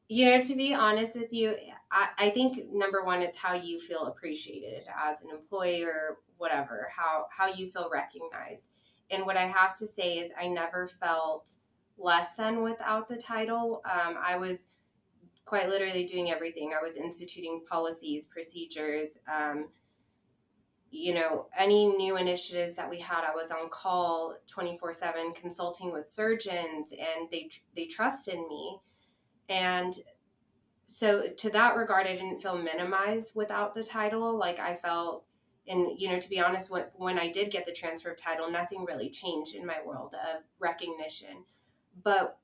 To be honest with you, I think number one, it's how you feel appreciated as an employee or whatever, how you feel recognized. And what I have to say is, I never felt less than without the title. I was quite literally doing everything. I was instituting policies, procedures, any new initiatives that we had. I was on call 24/7 consulting with surgeons, and they trusted me. And so to that regard, I didn't feel minimized without the title. Like I felt, and to be honest, when I did get the transfer of title, nothing really changed in my world of recognition. But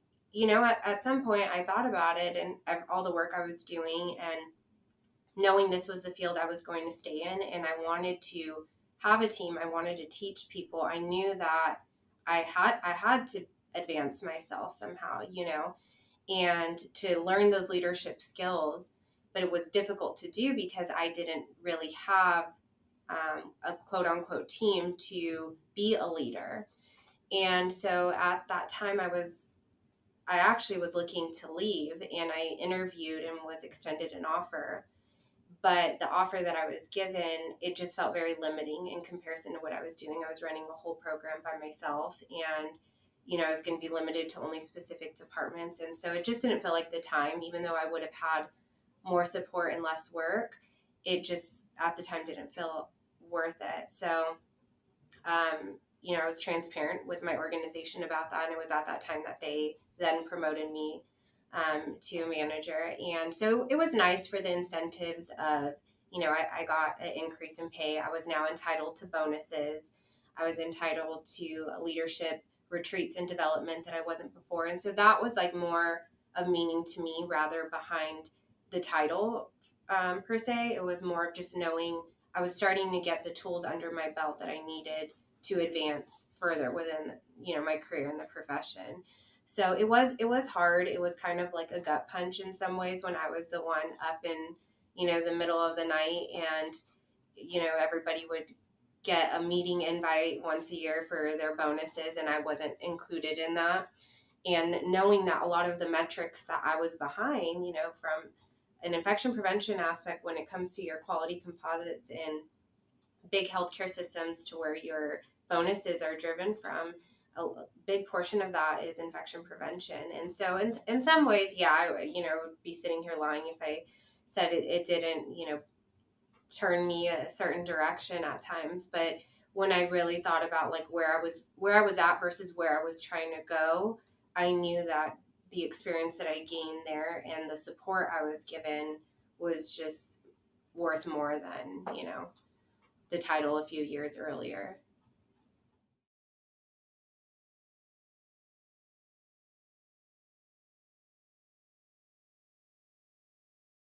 at some point, I thought about it and all the work I was doing, and knowing this was the field I was going to stay in, and I wanted to have a team. I wanted to teach people. I knew that I had to advance myself somehow, and to learn those leadership skills. But it was difficult to do because I didn't really have a quote unquote team to be a leader. And so at that time, I actually was looking to leave, and I interviewed and was extended an offer. But the offer that I was given, it just felt very limiting in comparison to what I was doing. I was running a whole program by myself, and I was going to be limited to only specific departments. And so it just didn't feel like the time, even though I would have had more support and less work. It just at the time didn't feel worth it. So, I was transparent with my organization about that. And it was at that time that they then promoted me to manager. And so it was nice for the incentives of, I got an increase in pay. I was now entitled to bonuses. I was entitled to leadership retreats and development that I wasn't before. And so that was like more of meaning to me rather behind the title per se. It was more of just knowing I was starting to get the tools under my belt that I needed to advance further within, my career in the profession. So it was hard. It was kind of like a gut punch in some ways when I was the one up in, the middle of the night, and everybody would get a meeting invite once a year for their bonuses, and I wasn't included in that. And knowing that a lot of the metrics that I was behind, from an infection prevention aspect when it comes to your quality composites in big healthcare systems to where your bonuses are driven from, a big portion of that is infection prevention. And so in some ways, yeah, I would be sitting here lying if I said it didn't, turn me a certain direction at times. But when I really thought about like where I was at versus where I was trying to go, I knew that the experience that I gained there and the support I was given was just worth more than, the title a few years earlier.